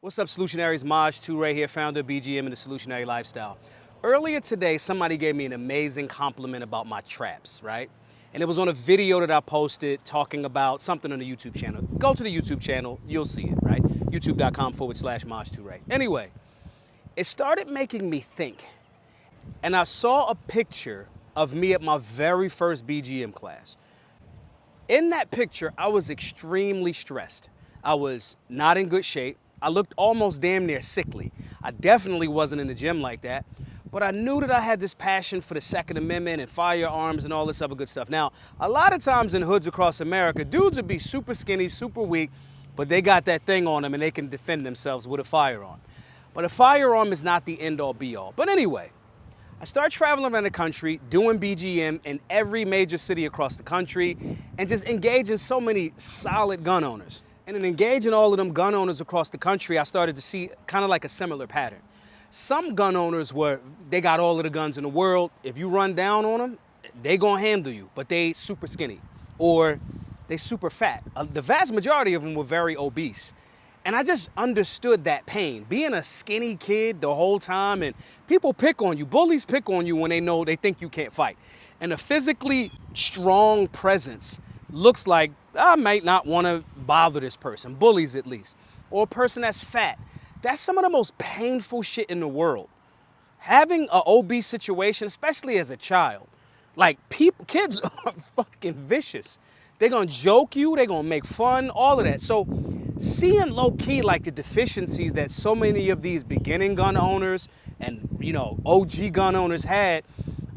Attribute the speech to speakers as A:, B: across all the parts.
A: What's up, Solutionaries? Maj Toure here, founder of BGM and the Solutionary Lifestyle. Earlier today, somebody gave me an amazing compliment about my traps, right? And it was on a video that I posted talking about something on the YouTube channel. Go to the YouTube channel, you'll see it, right? youtube.com/Maj Toure. Anyway, it started making me think. And I saw a picture of me at my very first BGM class. In that picture, I was extremely stressed. I was not in good shape. I looked almost damn near sickly. I definitely wasn't in the gym like that, but I knew that I had this passion for the Second Amendment and firearms and all this other good stuff. Now, a lot of times in hoods across America, dudes would be super skinny, super weak, but they got that thing on them and they can defend themselves with a firearm. But a firearm is not the end-all be-all. But anyway, I started traveling around the country, doing BGM in every major city across the country, and just engaging so many solid gun owners. And in engaging all of them gun owners across the country, I started to see kind of like a similar pattern. Some gun owners they got all of the guns in the world. If you run down on them, they gonna handle you, but they super skinny or they super fat. The vast majority of them were very obese. And I just understood that pain. Being a skinny kid the whole time, and people pick on you. Bullies pick on you when they think you can't fight. And a physically strong presence looks like I might not want to bother this person, bullies at least. Or a person that's fat. That's some of the most painful shit in the world. Having an obese situation, especially as a child, like kids are fucking vicious. They're gonna joke you, they're gonna make fun, all of that. So seeing low-key like the deficiencies that so many of these beginning gun owners and OG gun owners had,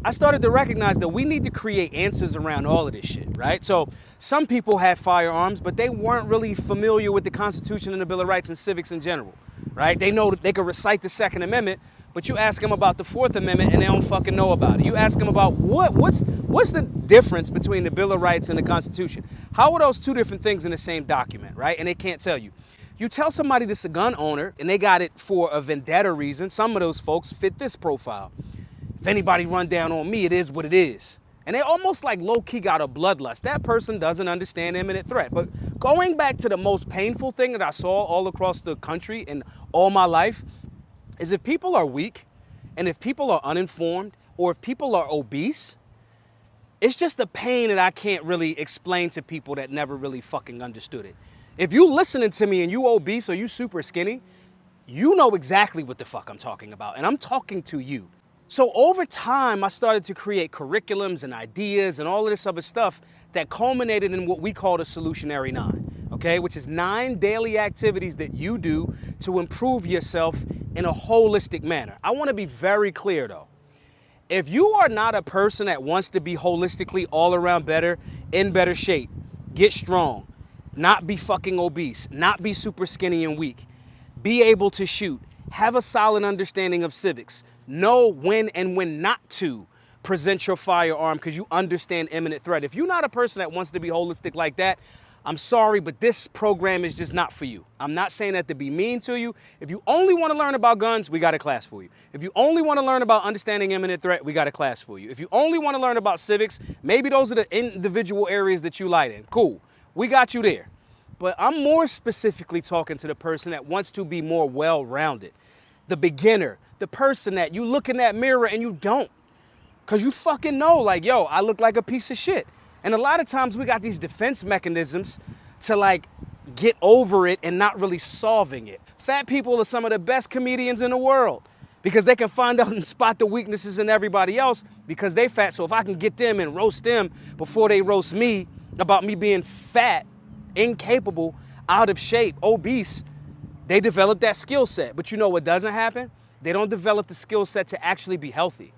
A: I started to recognize that we need to create answers around all of this shit, right? So some people had firearms, but they weren't really familiar with the Constitution and the Bill of Rights and civics in general, right? They know that they could recite the Second Amendment, but you ask them about the Fourth Amendment and they don't fucking know about it. You ask them about what's the difference between the Bill of Rights and the Constitution? How are those two different things in the same document, right? And they can't tell you. You tell somebody this is a gun owner and they got it for a vendetta reason. Some of those folks fit this profile. If anybody run down on me, it is what it is. And they almost like low-key got a bloodlust. That person doesn't understand imminent threat. But going back to the most painful thing that I saw all across the country in all my life is if people are weak and if people are uninformed or if people are obese, it's just a pain that I can't really explain to people that never really fucking understood it. If you listening to me and you obese or you super skinny, you know exactly what the fuck I'm talking about. And I'm talking to you. So over time, I started to create curriculums and ideas and all of this other stuff that culminated in what we call the Solutionary 9, okay? Which is 9 daily activities that you do to improve yourself in a holistic manner. I want to be very clear though. If you are not a person that wants to be holistically all around better, in better shape, get strong, not be fucking obese, not be super skinny and weak, be able to shoot, have a solid understanding of civics, know when and when not to present your firearm because you understand imminent threat. If you're not a person that wants to be holistic like that, I'm sorry, but this program is just not for you. I'm not saying that to be mean to you. If you only want to learn about guns, we got a class for you. If you only want to learn about understanding imminent threat, we got a class for you. If you only want to learn about civics, maybe those are the individual areas that you light in. Cool, we got you there. But I'm more specifically talking to the person that wants to be more well-rounded. The beginner, the person that you look in that mirror and you don't. Because you fucking know, like, yo, I look like a piece of shit. And a lot of times we got these defense mechanisms to like get over it and not really solving it. Fat people are some of the best comedians in the world because they can find out and spot the weaknesses in everybody else because they fat. So if I can get them and roast them before they roast me about me being fat, incapable, out of shape, obese, they develop that skill set. But you know what doesn't happen? They don't develop the skill set to actually be healthy.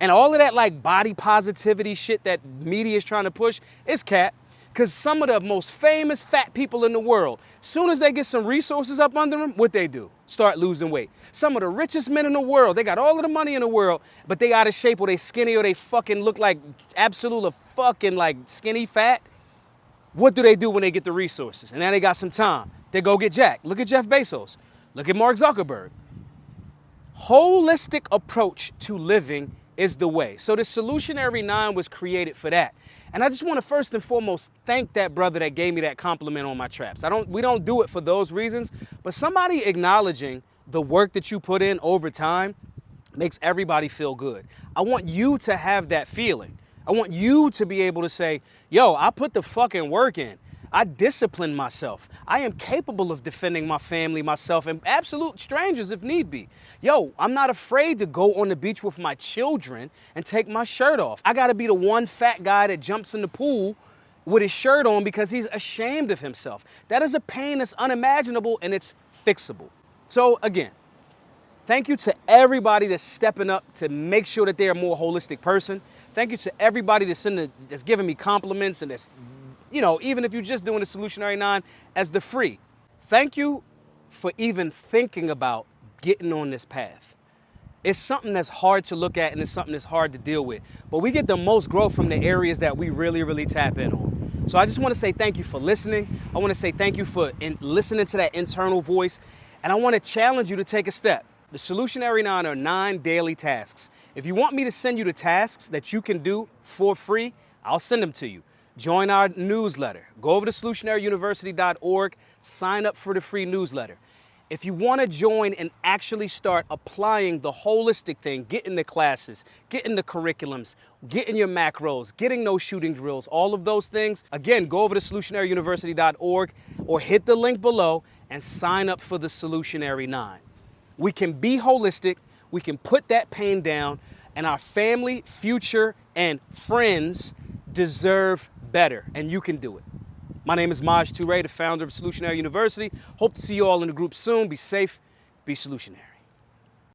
A: And all of that like body positivity shit that media is trying to push is cap. Because some of the most famous fat people in the world, soon as they get some resources up under them, what they do? Start losing weight. Some of the richest men in the world, they got all of the money in the world, but they out of shape or they skinny or they fucking look like absolute fucking like skinny fat. What do they do when they get the resources? And now they got some time. They go get jacked. Look at Jeff Bezos. Look at Mark Zuckerberg. Holistic approach to living is the way. So the Solutionary 9 was created for that. And I just want to first and foremost thank that brother that gave me that compliment on my traps. We don't do it for those reasons, but somebody acknowledging the work that you put in over time makes everybody feel good. I want you to have that feeling. I want you to be able to say, yo, I put the fucking work in. I discipline myself. I am capable of defending my family, myself, and absolute strangers if need be. Yo, I'm not afraid to go on the beach with my children and take my shirt off. I gotta be the one fat guy that jumps in the pool with his shirt on because he's ashamed of himself. That is a pain that's unimaginable and it's fixable. So again, thank you to everybody that's stepping up to make sure that they're a more holistic person. Thank you to everybody that's giving me compliments and that's, even if you're just doing the Solutionary 9 as the free. Thank you for even thinking about getting on this path. It's something that's hard to look at and it's something that's hard to deal with. But we get the most growth from the areas that we really, really tap in on. So I just want to say thank you for listening. I want to say thank you for listening to that internal voice. And I want to challenge you to take a step. The Solutionary 9 are 9 daily tasks. If you want me to send you the tasks that you can do for free, I'll send them to you. Join our newsletter. Go over to solutionaryuniversity.org, sign up for the free newsletter. If you want to join and actually start applying the holistic thing, getting the classes, getting the curriculums, getting your macros, getting those shooting drills, all of those things, again, go over to solutionaryuniversity.org or hit the link below and sign up for the Solutionary 9. We can be holistic, we can put that pain down, and our family, future, and friends deserve better, and you can do it. My name is Maj Toure, the founder of Solutionary University. Hope to see you all in the group soon. Be safe, be solutionary.